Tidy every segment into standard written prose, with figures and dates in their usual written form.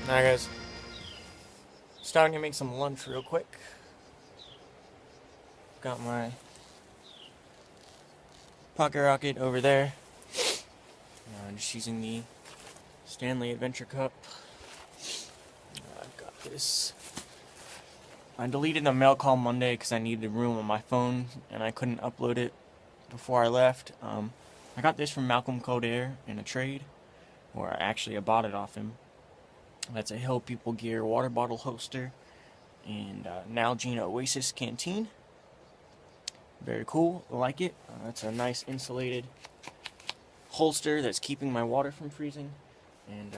Alright guys, starting to make some lunch real quick. Got my pocket rocket over there. Just using the Stanley Adventure Cup. I've got this. I deleted the mail call Monday because I needed room on my phone and I couldn't upload it before I left. I got this from Malcolm Coder in a trade, or actually I bought it off him. That's a Hill People Gear water bottle holster and Nalgene Oasis canteen. Very cool, I like it. It's a nice insulated holster that's keeping my water from freezing, and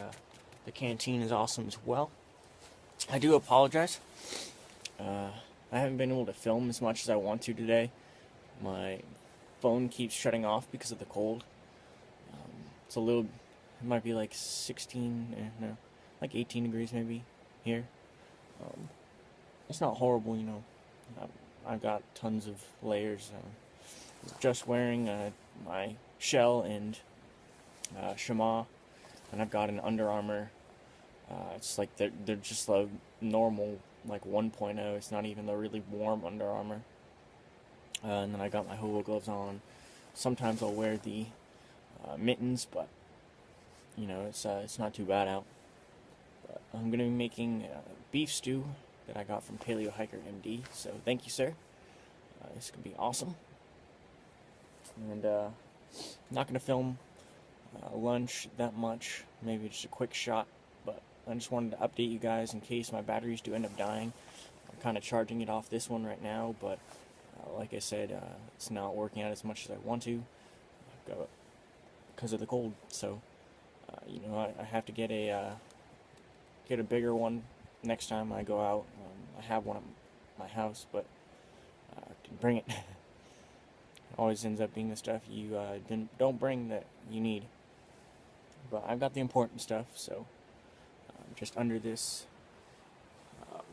the canteen is awesome as well. I do apologize. I haven't been able to film as much as I want to today. My phone keeps shutting off because of the cold. It's a little, it might be like 18 degrees maybe here. It's not horrible, you know. I've got tons of layers. Just wearing my shell and chamois, and I've got an Under Armour. It's like they're just a normal like 1.0. It's not even the really warm Under Armour. And then I got my hobo gloves on. Sometimes I'll wear the mittens, but you know it's not too bad out. But I'm gonna be making beef stew that I got from Paleo Hiker MD. So thank you, sir. This could be awesome. And I'm not gonna film lunch that much. Maybe just a quick shot. But I just wanted to update you guys in case my batteries do end up dying. I'm kind of charging it off this one right now, but like I said, it's not working out as much as I want to because of the cold. So you know, I have to get a bigger one next time I go out. I have one at my house, but I didn't bring it. It always ends up being the stuff you don't bring that you need. But I've got the important stuff, so just under this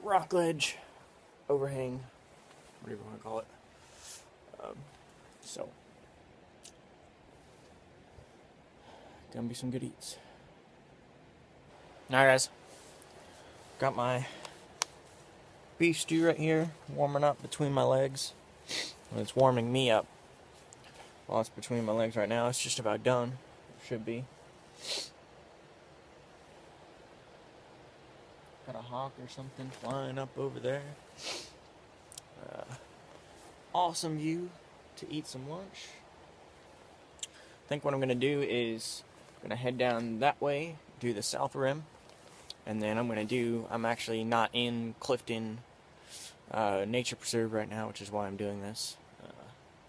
rock ledge, overhang, whatever you want to call it. So, gonna be some good eats. Alright guys, got my beef stew right here, warming up between my legs. And it's warming me up while it's between my legs right now. It's just about done. It should be. Got a hawk or something flying up over there. Awesome view to eat some lunch. I think what I'm going to do is I'm going to head down that way, do the south rim, and then I'm actually not in Clifton Nature Preserve right now, which is why I'm doing this.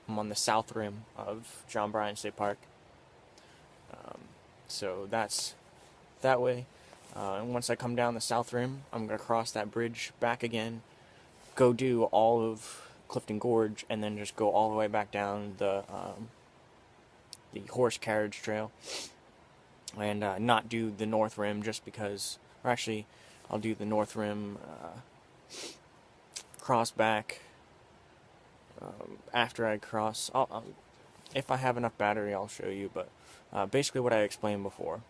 I'm on the south rim of John Bryan State Park. So that's that way. And once I come down the south rim, I'm going to cross that bridge back again, go do all of Clifton Gorge, and then just go all the way back down the horse carriage trail, and not do the north rim just because, or actually, I'll do the north rim, cross back after I cross. If I have enough battery, I'll show you, but basically what I explained before.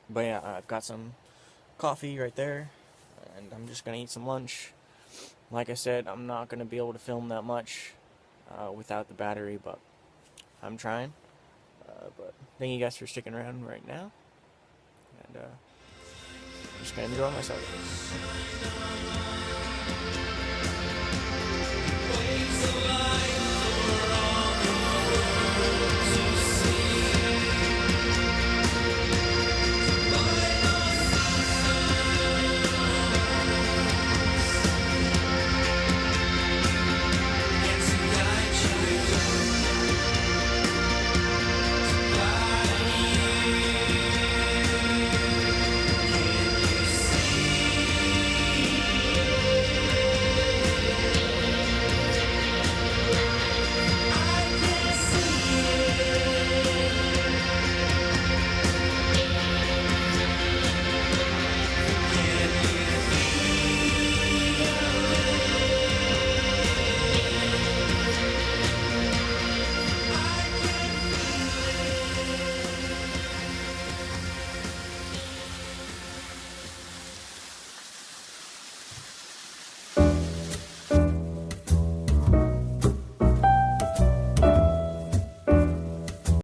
But yeah, I've got some coffee right there, and I'm just gonna eat some lunch. Like I said, I'm not gonna be able to film that much without the battery, but I'm trying. But thank you guys for sticking around right now, and I'm just gonna enjoy myself.